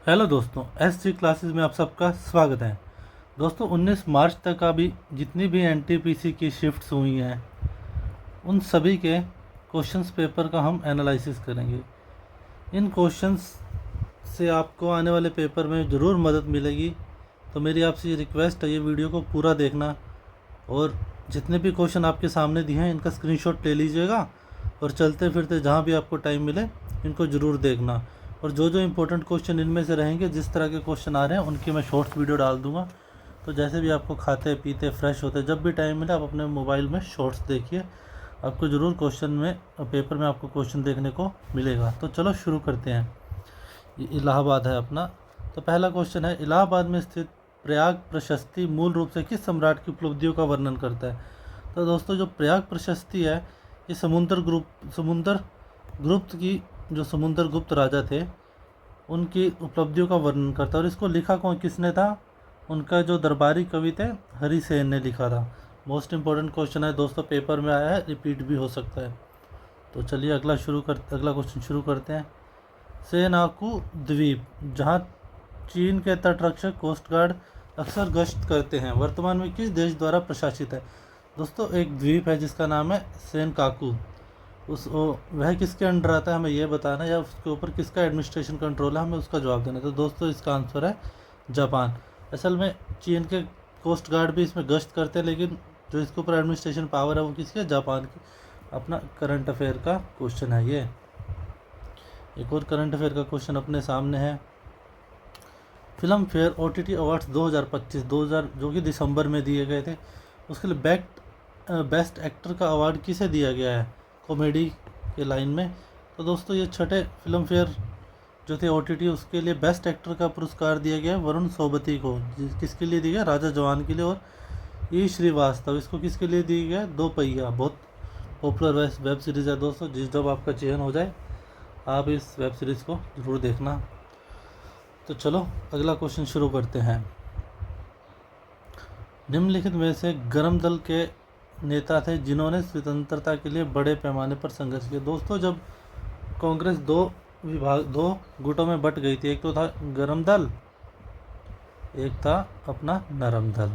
Hello दोस्तों, S classes में आप सबका स्वागत है। दोस्तों 19 मार्च तक अभी जितनी भी एनटीपीसी की शिफ्ट्स हुई हैं उन सभी के क्वेश्चंस पेपर का हम एनालिसिस करेंगे। इन क्वेश्चंस से आपको आने वाले पेपर में ज़रूर मदद मिलेगी, तो मेरी आपसे ये रिक्वेस्ट है, ये वीडियो को पूरा देखना और जितने भी क्वेश्चन आपके सामने दिए हैं इनका स्क्रीनशॉट ले लीजिएगा और चलते फिरते जहाँ भी आपको टाइम मिले इनको ज़रूर देखना। और जो जो इम्पोर्टेंट क्वेश्चन इनमें से रहेंगे, जिस तरह के क्वेश्चन आ रहे हैं उनकी मैं शॉर्ट्स वीडियो डाल दूंगा। तो जैसे भी आपको खाते पीते फ्रेश होते जब भी टाइम मिले आप अपने मोबाइल में शॉर्ट्स देखिए, आपको ज़रूर क्वेश्चन में पेपर में आपको क्वेश्चन देखने को मिलेगा। तो चलो शुरू करते हैं। ये इलाहाबाद है अपना। तो पहला क्वेश्चन है, इलाहाबाद में स्थित प्रयाग प्रशस्ति मूल रूप से किस सम्राट की उपलब्धियों का वर्णन करता है। तो दोस्तों जो प्रयाग प्रशस्ति है ये समुंदर गुप्त की जो समुंदर गुप्त राजा थे उनकी उपलब्धियों का वर्णन करता है। और इसको लिखा किसने था, उनका जो दरबारी कवि थे हरिसेन ने लिखा था। मोस्ट इम्पोर्टेंट क्वेश्चन है दोस्तों, पेपर में आया है, रिपीट भी हो सकता है। तो चलिए अगला क्वेश्चन शुरू करते हैं। सेनाकू द्वीप, जहाँ चीन के तटरक्षक कोस्ट गार्ड अक्सर गश्त करते हैं, वर्तमान में किस देश द्वारा प्रशासित है। दोस्तों एक द्वीप है जिसका नाम है सेनकाकू। वह किसके अंडर आता है हमें यह बताना, या उसके ऊपर किसका एडमिनिस्ट्रेशन कंट्रोल है हमें उसका जवाब देना। तो दोस्तों इसका आंसर है जापान। असल में चीन के कोस्ट गार्ड भी इसमें गश्त करते हैं, लेकिन जो इसके ऊपर एडमिनिस्ट्रेशन पावर है वो किसकी है, जापान की। अपना करंट अफेयर का क्वेश्चन है ये। एक और करंट अफेयर का क्वेश्चन अपने सामने है। फिल्म फेयर OTT अवार्ड्स 2025 जो कि दिसंबर में दिए गए थे, उसके लिए बेस्ट एक्टर का अवार्ड किसे दिया गया है कॉमेडी के लाइन में। तो दोस्तों ये छठे फिल्म फेयर जो थे OTT उसके लिए बेस्ट एक्टर का पुरस्कार दिया गया है वरुण सोबती को। किसके लिए दिया गया, राजा जवान के लिए। और ई श्रीवास्तव इसको किसके लिए दिया गया, दो पहिया। बहुत पॉपुलर वेब सीरीज़ है दोस्तों, जब आपका चयन हो जाए आप इस वेब सीरीज़ को ज़रूर देखना। तो चलो अगला क्वेश्चन शुरू करते हैं। निम्नलिखित में से गर्म दल के नेता थे जिन्होंने स्वतंत्रता के लिए बड़े पैमाने पर संघर्ष किया। दोस्तों जब कांग्रेस दो गुटों में बट गई थी, एक तो था गर्म दल, एक था अपना नरम दल।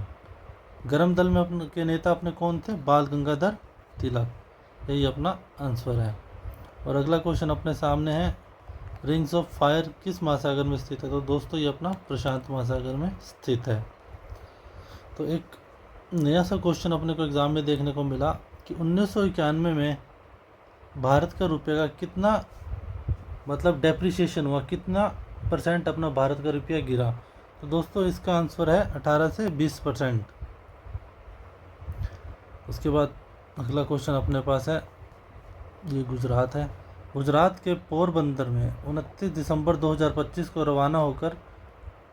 गर्म दल में अपने के नेता अपने कौन थे, बाल गंगाधर तिलक। यही अपना आंसर है। और अगला क्वेश्चन अपने सामने है, रिंग्स ऑफ फायर किस महासागर में स्थित है। तो दोस्तों ये अपना प्रशांत महासागर में स्थित है। तो एक नया सा क्वेश्चन अपने को एग्ज़ाम में देखने को मिला कि 1991 में भारत का रुपये का कितना डेप्रिसिएशन हुआ, कितना % अपना भारत का रुपया गिरा। तो दोस्तों इसका आंसर है 18 से 20%। उसके बाद अगला क्वेश्चन अपने पास है, ये गुजरात है। गुजरात के पोरबंदर में 29 दिसंबर 2025 को रवाना होकर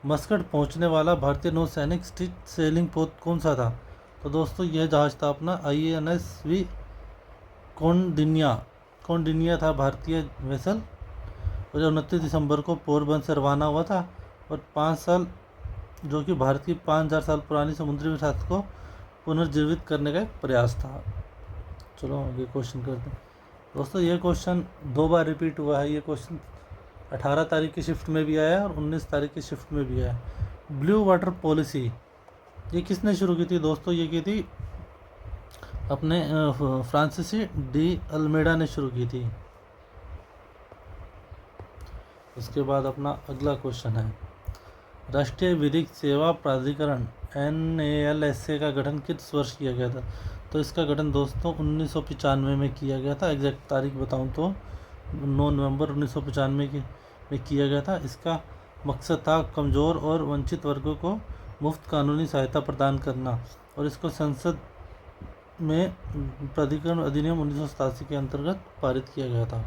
मस्कट पहुंचने वाला भारतीय नौसैनिक स्ट्रीट सेलिंग पोत कौन सा था। तो दोस्तों यह जहाज़ था अपना INSV कौंडिन्या था भारतीय वेसल। और 29 दिसंबर को पोरबंदर से रवाना हुआ था और 5 साल जो कि भारत की 5000 साल पुरानी समुद्री विरासत को पुनर्जीवित करने का एक प्रयास था। चलो आगे क्वेश्चन करते हैं। दोस्तों ये क्वेश्चन 2 बार रिपीट हुआ है। ये क्वेश्चन 18 तारीख की शिफ्ट में भी आया है और 19 तारीख की शिफ्ट में भी आया है। ब्लू वाटर पॉलिसी ये किसने शुरू की थी। दोस्तों ये की थी अपने फ्रांसीसी डी अल्मेडा ने शुरू की थी। उसके बाद अपना अगला क्वेश्चन है, राष्ट्रीय विधिक सेवा प्राधिकरण NALSA का गठन किस वर्ष किया गया था। तो इसका गठन दोस्तों 1995 में किया गया था। एग्जैक्ट तारीख बताऊं तो 9 नवंबर 1995 में किया गया था। इसका मकसद था कमज़ोर और वंचित वर्गों को मुफ्त कानूनी सहायता प्रदान करना। और इसको संसद में प्राधिकरण अधिनियम 1987 के अंतर्गत पारित किया गया था।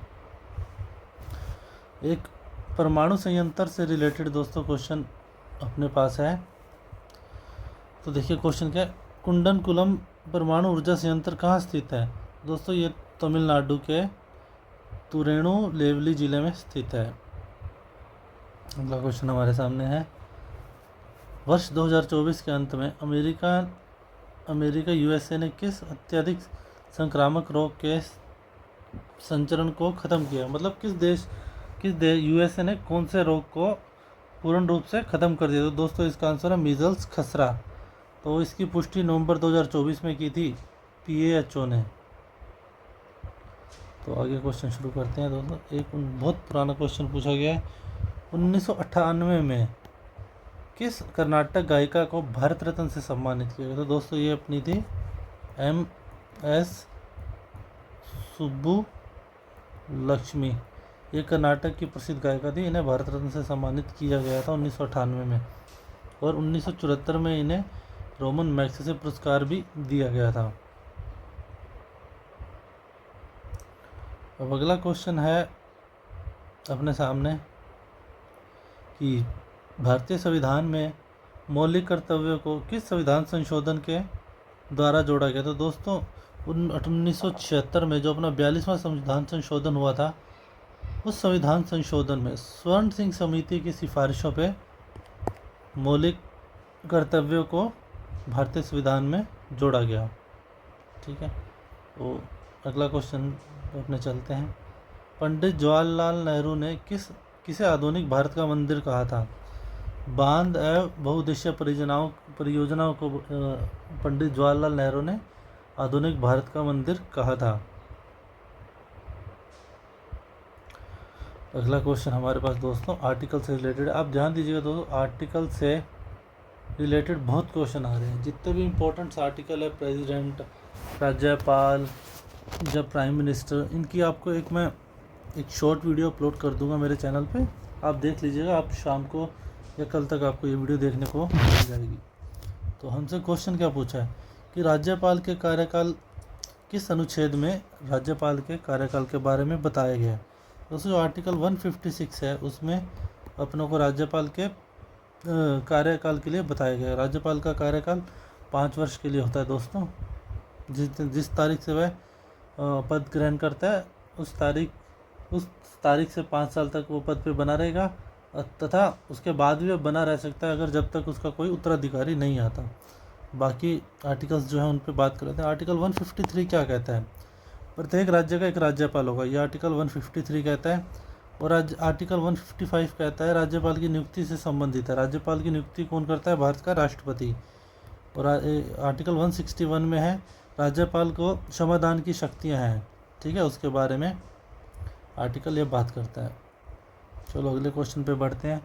एक परमाणु संयंत्र से रिलेटेड दोस्तों क्वेश्चन अपने पास है। तो देखिए क्वेश्चन क्या है, कुंडनकुलम परमाणु ऊर्जा संयंत्र कहाँ स्थित है। दोस्तों ये तमिलनाडु के तुरेणुलेवली जिले में स्थित है। अगला क्वेश्चन हमारे सामने है, वर्ष 2024 के अंत में अमेरिका USA ने किस अत्यधिक संक्रामक रोग के संचरण को ख़त्म किया। मतलब किस देश USA ने कौन से रोग को पूर्ण रूप से ख़त्म कर दिया। तो दोस्तों इसका आंसर है मीज़ल्स खसरा। तो इसकी पुष्टि नवंबर 2024 में की थी PAHO ने। तो आगे क्वेश्चन शुरू करते हैं दोस्तों। एक बहुत पुराना क्वेश्चन पूछा गया है, 1998 में किस कर्नाटक गायिका को भारत रत्न से सम्मानित किया गया? तो दोस्तों ये अपनी थी MS सुब्बू लक्ष्मी। ये कर्नाटक की प्रसिद्ध गायिका थी, इन्हें भारत रत्न से सम्मानित किया गया था 1998 में। और 1974 में इन्हें रोमन मैग्सेसे पुरस्कार भी दिया गया था। अब अगला क्वेश्चन है अपने सामने कि भारतीय संविधान में मौलिक कर्तव्यों को किस संविधान संशोधन के द्वारा जोड़ा गया? तो दोस्तों 1976 में जो अपना 42वां संविधान संशोधन हुआ था, उस संविधान संशोधन में स्वर्ण सिंह समिति की सिफारिशों पे मौलिक कर्तव्यों को भारतीय संविधान में जोड़ा गया। ठीक है, तो अगला क्वेश्चन अपने चलते हैं। पंडित जवाहरलाल नेहरू ने किसे आधुनिक भारत का मंदिर कहा था? बांध एवं बहुउद्देशीय परियोजनाओं को पंडित जवाहरलाल नेहरू ने आधुनिक भारत का मंदिर कहा था। अगला क्वेश्चन हमारे पास दोस्तों आर्टिकल से रिलेटेड। आप ध्यान दीजिएगा दोस्तों, आर्टिकल से रिलेटेड बहुत क्वेश्चन आ रहे हैं। जितने भी इम्पोर्टेंट्स आर्टिकल है, प्रेसिडेंट, राज्यपाल, जब प्राइम मिनिस्टर, इनकी आपको मैं एक शॉर्ट वीडियो अपलोड कर दूंगा मेरे चैनल पे, आप देख लीजिएगा। आप शाम को या कल तक आपको ये वीडियो देखने को मिल जाएगी। तो हमसे क्वेश्चन क्या पूछा है कि राज्यपाल के कार्यकाल किस अनुच्छेद में राज्यपाल के कार्यकाल के बारे में बताया गया है? दोस्तों जो आर्टिकल 156 है उसमें अपनों को राज्यपाल के कार्यकाल के लिए बताया गया है। राज्यपाल का कार्यकाल 5 वर्ष के लिए होता है दोस्तों। जिस तारीख से वह पद ग्रहण करता है उस तारीख से 5 साल तक वो पद पे बना रहेगा, तथा उसके बाद भी वह बना रह सकता है अगर जब तक उसका कोई उत्तराधिकारी नहीं आता। बाकी आर्टिकल्स जो है उन पे बात करते हैं। आर्टिकल 153 क्या कहता है? प्रत्येक राज्य का एक राज्यपाल होगा, ये आर्टिकल 153 कहता है। और आर्टिकल 155 कहता है राज्यपाल की नियुक्ति से संबंधित है। राज्यपाल की नियुक्ति कौन करता है? भारत का राष्ट्रपति। और आर्टिकल 161 में है राज्यपाल को क्षमादान की शक्तियाँ हैं। ठीक है, उसके बारे में आर्टिकल ये बात करता है। चलो अगले क्वेश्चन पे बढ़ते हैं।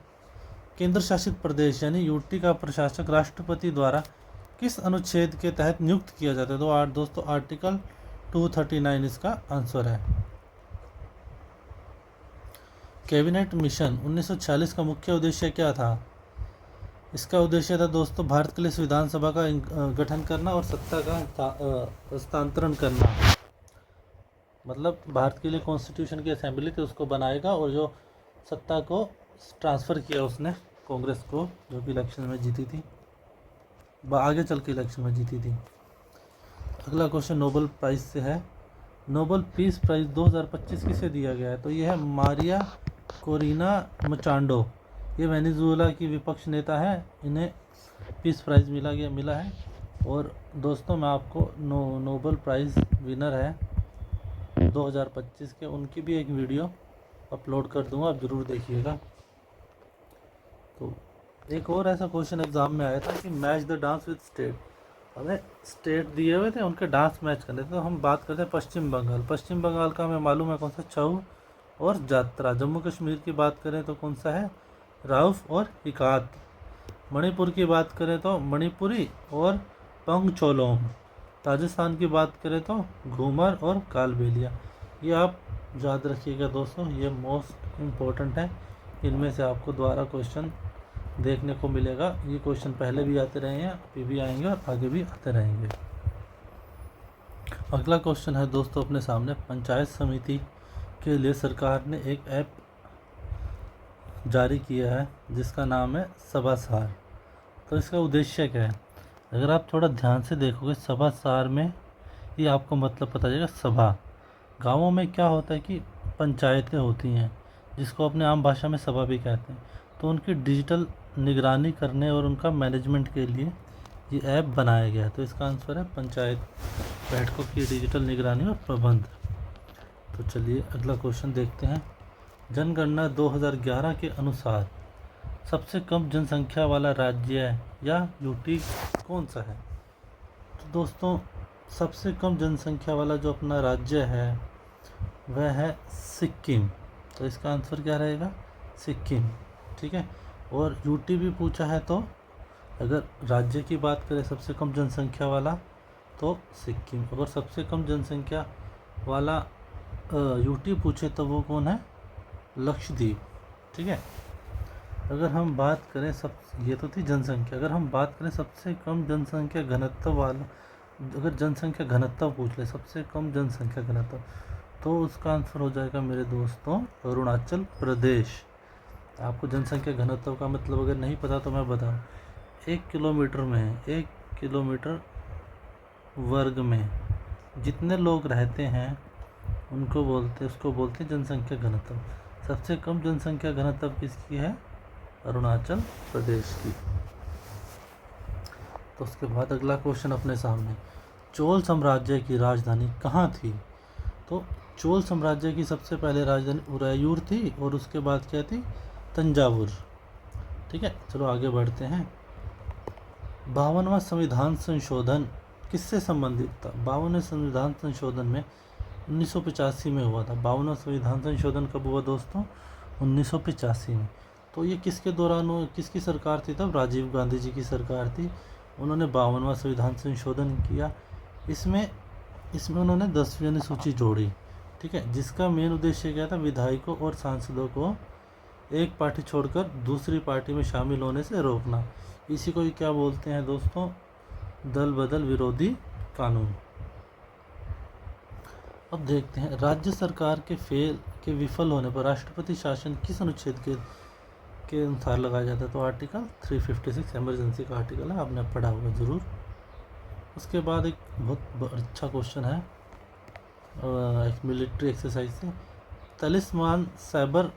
केंद्र शासित प्रदेश यानी यूटी का प्रशासक राष्ट्रपति द्वारा किस अनुच्छेद के तहत नियुक्त किया जाता है? तो दोस्तों आर्टिकल 239 इसका आंसर है। कैबिनेट मिशन 1946 का मुख्य उद्देश्य क्या था? इसका उद्देश्य था दोस्तों भारत के लिए संविधान सभा का गठन करना और सत्ता का हस्तांतरण करना। मतलब भारत के लिए कॉन्स्टिट्यूशन की असेंबली थी उसको बनाएगा, और जो सत्ता को ट्रांसफ़र किया उसने कांग्रेस को, जो कि इलेक्शन में जीती थी, आगे चल के इलेक्शन में जीती थी। अगला क्वेश्चन नोबेल प्राइज़ से है। नोबेल पीस प्राइज़ 2025 किसे दिया गया है? तो ये है मारिया कोरिना मचांडो। ये वेनेजुएला की विपक्ष नेता है, इन्हें पीस प्राइज़ मिला है। और दोस्तों मैं आपको नोबेल प्राइज़ विनर है 2025 के, उनकी भी एक वीडियो अपलोड कर दूंगा, आप ज़रूर देखिएगा। तो एक और ऐसा क्वेश्चन एग्ज़ाम में आया था कि match the dance with state. हमें स्टेट दिए हुए थे, उनके डांस मैच करने थे। तो हम बात करते हैं पश्चिम बंगाल। पश्चिम बंगाल का हमें मालूम है कौन सा, छऊ और जात्रा। जम्मू कश्मीर की बात करें तो कौन सा है, राउफ और इकात। मणिपुर की बात करें तो मणिपुरी और पंगचोलोम। राजस्थान की बात करें तो घूमर और कालबेलिया। ये आप याद रखिएगा दोस्तों, ये मोस्ट इम्पोर्टेंट है। इनमें से आपको दोबारा क्वेश्चन देखने को मिलेगा। ये क्वेश्चन पहले भी आते रहे हैं, अभी भी आएंगे और आगे भी आते रहेंगे। अगला क्वेश्चन है दोस्तों अपने सामने, पंचायत समिति के लिए सरकार ने एक ऐप जारी किया है जिसका नाम है सभासार। तो इसका उद्देश्य क्या है? अगर आप थोड़ा ध्यान से देखोगे सभासार में, ये आपको मतलब पता चलेगा। सभा, गाँवों में क्या होता है कि पंचायतें होती हैं जिसको अपने आम भाषा में सभा भी कहते हैं। तो उनकी डिजिटल निगरानी करने और उनका मैनेजमेंट के लिए ये ऐप बनाया गया है। तो इसका आंसर है पंचायत बैठकों की डिजिटल निगरानी और प्रबंध। तो चलिए अगला क्वेश्चन देखते हैं। जनगणना 2011 के अनुसार सबसे कम जनसंख्या वाला राज्य या यूटी कौन सा है? तो दोस्तों सबसे कम जनसंख्या वाला जो अपना राज्य है वह है सिक्किम। तो इसका आंसर क्या रहेगा? सिक्किम। ठीक है। और यूटी भी पूछा है, तो अगर राज्य की बात करें सबसे कम जनसंख्या वाला तो सिक्किम। अगर सबसे कम जनसंख्या वाला यूटी पूछे तो वो कौन है? लक्षद्वीप। ठीक है। अगर हम बात करें ये तो थी जनसंख्या। अगर हम बात करें सबसे कम जनसंख्या घनत्व वाला, अगर जनसंख्या घनत्व पूछ ले, सबसे कम जनसंख्या घनत्व, तो उसका आंसर हो जाएगा मेरे दोस्तों अरुणाचल प्रदेश। आपको जनसंख्या घनत्व का मतलब अगर नहीं पता तो मैं बताऊं, 1 किलोमीटर में 1 किलोमीटर वर्ग में जितने लोग रहते हैं उसको बोलते हैं जनसंख्या घनत्व। सबसे कम जनसंख्या घनत्व किसकी है? अरुणाचल प्रदेश की। तो उसके बाद अगला क्वेश्चन अपने सामने, चोल साम्राज्य की राजधानी कहाँ थी? तो चोल साम्राज्य की सबसे पहले राजधानी उदयपुर थी और उसके बाद क्या थी? तंजावुर। ठीक है, चलो आगे बढ़ते हैं। 52वां संविधान संशोधन किससे संबंधित था? 52वें संविधान संशोधन में 1985 में हुआ था। 52वां संविधान संशोधन कब हुआ दोस्तों? 1985 में। तो ये किसके दौरान हुआ? किसकी सरकार थी तब? राजीव गांधी जी की सरकार थी। उन्होंने 52वां संविधान संशोधन किया। इसमें उन्होंने 10वीं अनुसूची जोड़ी। ठीक है, जिसका मेन उद्देश्य क्या था? विधायकों और सांसदों को एक पार्टी छोड़कर दूसरी पार्टी में शामिल होने से रोकना। इसी को ही क्या बोलते हैं दोस्तों? दल बदल विरोधी कानून। अब देखते हैं, राज्य सरकार के विफल होने पर राष्ट्रपति शासन किस अनुच्छेद के अनुसार लगाया जाता है? तो आर्टिकल 356 इमरजेंसी का आर्टिकल है, आपने पढ़ा होगा ज़रूर। उसके बाद एक बहुत अच्छा क्वेश्चन है एक मिलिट्री एक्सरसाइज से, तलिस्मान साइबर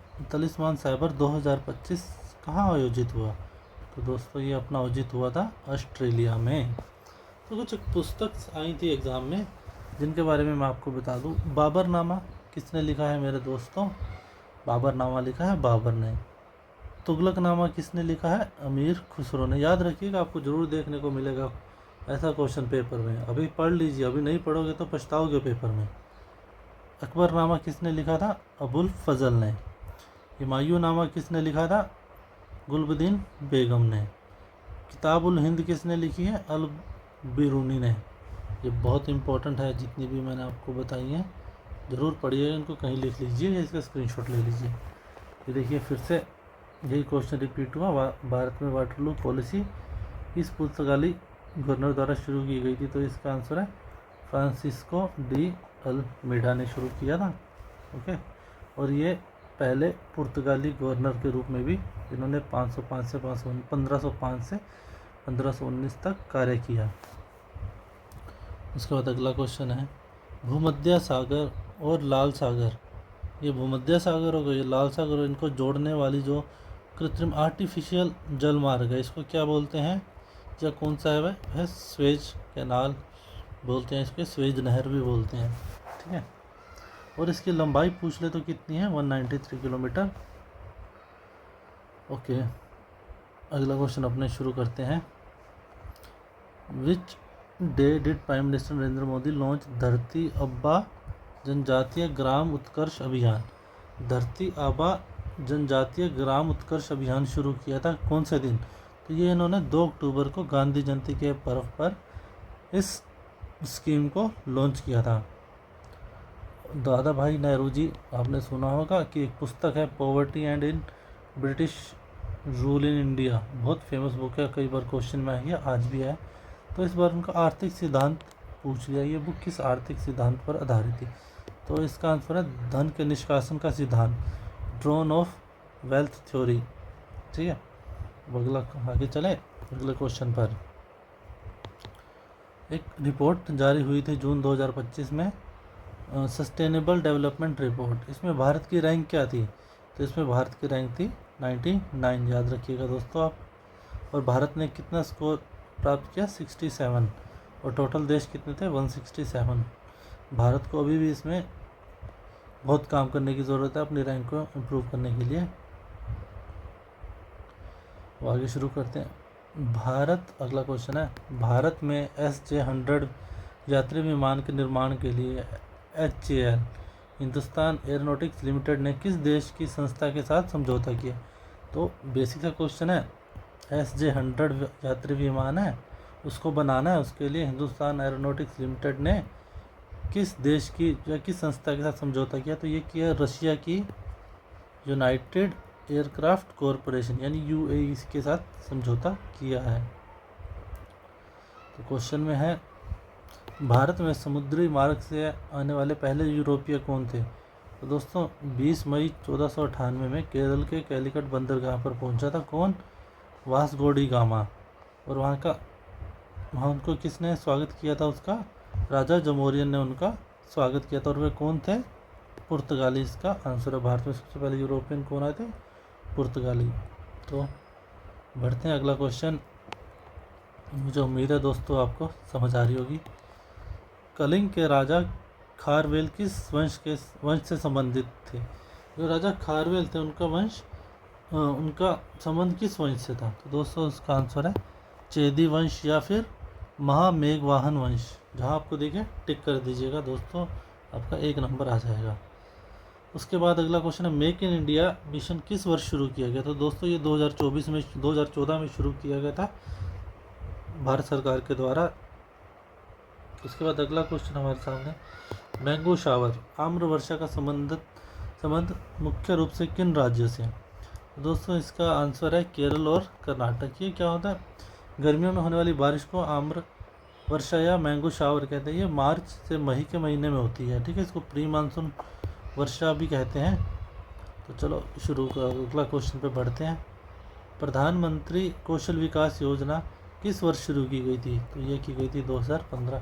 2025 कहाँ आयोजित हुआ? तो दोस्तों ये अपना आयोजित हुआ था ऑस्ट्रेलिया में। तो कुछ पुस्तक आई थी एग्ज़ाम में जिनके बारे में मैं आपको बता दूं। बाबरनामा किसने लिखा है मेरे दोस्तों? बाबरनामा लिखा है बाबर ने। तुगलकनामा किसने लिखा है? अमीर खुसरो ने। याद रखिएगा, आपको ज़रूर देखने को मिलेगा ऐसा क्वेश्चन पेपर में। अभी पढ़ लीजिए, अभी नहीं पढ़ोगे तो पछताओगे पेपर में। अकबरनामा किसने लिखा था? अबुल फजल ने। हुमायूं नामा किसने लिखा था? गुलबदीन बेगम ने। किताबुल हिंद किसने लिखी है? अल बिरूनी ने। ये बहुत इंपॉर्टेंट है, जितनी भी मैंने आपको बताई हैं ज़रूर पढ़िए, इनको कहीं लिख लीजिए या इसका स्क्रीनशॉट ले लीजिए। ये देखिए फिर से यही क्वेश्चन रिपीट हुआ। भारत में वाटरलू पॉलिसी इस पुर्तगाली गवर्नर द्वारा शुरू की गई थी? तो इसका आंसर है फ्रांसिस्को डी अल्मेडा ने शुरू किया था। ओके, और ये पहले पुर्तगाली गवर्नर के रूप में भी इन्होंने 1505 से 1519 तक कार्य किया। उसके बाद अगला क्वेश्चन है, भूमध्य सागर और लाल सागर, ये भूमध्य सागर होगा, ये लाल सागर, और इनको जोड़ने वाली जो कृत्रिम आर्टिफिशियल जल मार्ग है इसको क्या बोलते हैं? या कौन सा है वह? स्वेज कैनाल बोलते हैं, इसके स्वेज नहर भी बोलते हैं। ठीक है, और इसकी लंबाई पूछ ले तो कितनी है? 193 किलोमीटर। ओके, अगला क्वेश्चन अपने शुरू करते हैं। Which day did prime minister Narendra Modi launch धरती आबा जनजातीय ग्राम उत्कर्ष अभियान? धरती आबा जनजातीय ग्राम उत्कर्ष अभियान शुरू किया था कौन से दिन? तो ये इन्होंने 2 अक्टूबर को गांधी जयंती के पर्व पर इस स्कीम को लॉन्च किया था। दादा भाई नेहरू जी, आपने सुना होगा कि एक पुस्तक है poverty and in British rule in India, बहुत फेमस बुक है, कई बार क्वेश्चन में आई है, आज भी है। तो इस बार उनका आर्थिक सिद्धांत पूछ लिया। ये बुक किस आर्थिक सिद्धांत पर आधारित थी? तो इसका आंसर है धन के निष्कासन का सिद्धांत, ड्रोन ऑफ वेल्थ थ्योरी। ठीक है, अगला आगे चले अगले क्वेश्चन पर। एक रिपोर्ट जारी हुई थी जून 2025 में, सस्टेनेबल डेवलपमेंट रिपोर्ट। इसमें भारत की रैंक क्या थी? तो इसमें भारत की रैंक थी 99, याद रखिएगा दोस्तों आप। और भारत ने कितना स्कोर प्राप्त किया? 67, और टोटल देश कितने थे? 167। भारत को अभी भी इसमें बहुत काम करने की ज़रूरत है अपनी रैंक को इम्प्रूव करने के लिए। वो आगे शुरू करते हैं। भारत, अगला क्वेश्चन है, भारत में SJ-100 यात्री विमान के निर्माण के लिए HAL हिंदुस्तान एयरोनॉटिक्स लिमिटेड ने किस देश की संस्था के साथ समझौता किया? तो बेसिक सा क्वेश्चन है, SJ-100 यात्री विमान है, उसको बनाना है, उसके लिए हिंदुस्तान एयरोनॉटिक्स लिमिटेड ने किस देश की या किस संस्था के साथ समझौता किया? तो ये किया रशिया की यूनाइटेड एयरक्राफ्ट कॉरपोरेशन यानी UAE के साथ समझौता किया है। तो क्वेश्चन में है, भारत में समुद्री मार्ग से आने वाले पहले यूरोपीय कौन थे? तो दोस्तों 20 मई 1498 में केरल के कैलीकट बंदरगाह पर पहुंचा था कौन? Vasco D gamma. और वहाँ उनको किसने स्वागत किया था? उसका राजा जमोरियन ने उनका स्वागत किया था। और वे कौन थे? पुर्तगाली इसका आंसर है। भारत में सबसे पहले यूरोपियन कौन आए थे? पुर्तगाली। तो बढ़ते हैं अगला क्वेश्चन। मुझे उम्मीद है दोस्तों आपको समझ आ रही होगी। कलिंग के राजा खारवेल किस वंश से संबंधित थे? जो राजा खारवेल थे उनका संबंध किस वंश से था? तो दोस्तों उसका आंसर है चेदी वंश या फिर महामेघवाहन वंश। जहाँ आपको देखे टिक कर दीजिएगा दोस्तों, आपका 1 नंबर आ जाएगा। उसके बाद अगला क्वेश्चन है, मेक इन इंडिया मिशन किस वर्ष शुरू किया गया? तो दोस्तों ये 2014 में शुरू किया गया था भारत सरकार के द्वारा। उसके बाद अगला क्वेश्चन हमारे सामने, मैंगो शावर आम्र वर्षा का संबंध मुख्य रूप से किन राज्यों से? तो दोस्तों इसका आंसर है केरल और कर्नाटक। ये क्या होता है? गर्मियों में होने वाली बारिश को आम्र वर्षा या मैंगो शावर कहते हैं। ये मार्च से मई के महीने में होती है, ठीक है। इसको प्री मानसून वर्षा भी कहते हैं। तो चलो शुरू अगला क्वेश्चन पे बढ़ते हैं। प्रधानमंत्री कौशल विकास योजना किस वर्ष शुरू की गई थी? तो ये की गई थी 2015।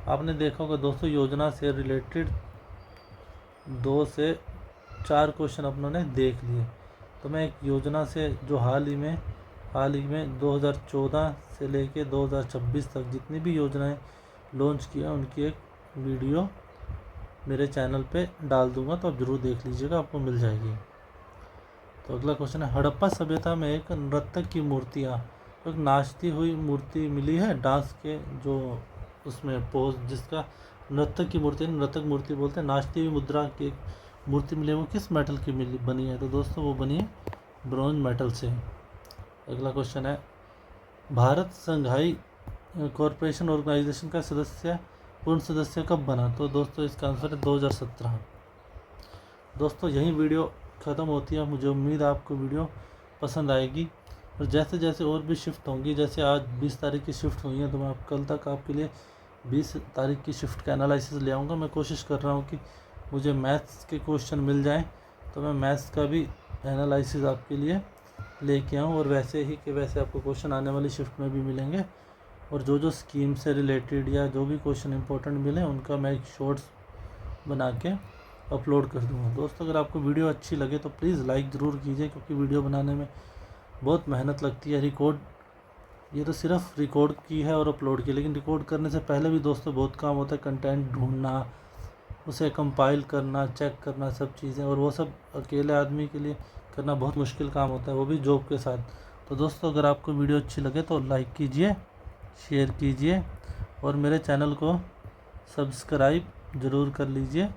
आपने देखा होगा दोस्तों, योजना से रिलेटेड 2 से 4 क्वेश्चन अपनों ने देख लिए। तो मैं एक योजना से जो हाल ही में 2014 से लेके 2026 तक जितनी भी योजनाएं लॉन्च किया उनकी एक वीडियो मेरे चैनल पे डाल दूंगा, तो आप ज़रूर देख लीजिएगा, आपको मिल जाएगी। तो अगला क्वेश्चन है, हड़प्पा सभ्यता में एक नर्तक की मूर्तियाँ, एक नाचती हुई मूर्ति मिली है डांस के जो उसमें पोज, जिसका नर्तक की मूर्ति, नर्तक मूर्ति बोलते हैं, नाचती हुई मुद्रा की मूर्ति मिली है, वो किस मेटल की बनी है? तो दोस्तों वो बनी है ब्रॉन्ज मेटल से। अगला क्वेश्चन है, भारत संघाई कॉरपोरेशन ऑर्गेनाइजेशन का पूर्ण सदस्य कब बना? तो दोस्तों इसका आंसर है 2017। दोस्तों यही वीडियो ख़त्म होती है। मुझे उम्मीद है आपको वीडियो पसंद आएगी, और जैसे जैसे और भी शिफ्ट होंगी, जैसे आज 20 तारीख की शिफ्ट हुई है, तो मैं कल तक आपके लिए 20 तारीख की शिफ्ट का एनालिसिस ले आऊँगा। मैं कोशिश कर रहा हूँ कि मुझे मैथ्स के क्वेश्चन मिल जाएँ, तो मैं मैथ्स का भी एनालिसिस आपके लिए लेके आऊँ, और वैसे ही कि वैसे आपको क्वेश्चन आने वाली शिफ्ट में भी मिलेंगे। और जो स्कीम से रिलेटेड या जो भी क्वेश्चन इंपॉर्टेंट मिले उनका मैं एक शॉर्ट्स बना के अपलोड कर दूँगा। दोस्तों अगर आपको वीडियो अच्छी लगे तो प्लीज़ लाइक ज़रूर कीजिए, क्योंकि वीडियो बनाने में बहुत मेहनत लगती है। ये तो सिर्फ रिकॉर्ड की है और अपलोड की, लेकिन रिकॉर्ड करने से पहले भी दोस्तों बहुत काम होता है। कंटेंट ढूंढना, उसे कंपाइल करना, चेक करना, सब चीज़ें, और वो सब अकेले आदमी के लिए करना बहुत मुश्किल काम होता है, वो भी जॉब के साथ। तो दोस्तों अगर आपको वीडियो अच्छी लगे तो लाइक कीजिए, शेयर कीजिए, और मेरे चैनल को सब्सक्राइब ज़रूर कर लीजिए,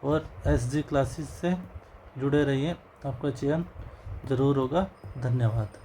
और SG क्लासेस से जुड़े रहिए, आपका चयन ज़रूर होगा। धन्यवाद।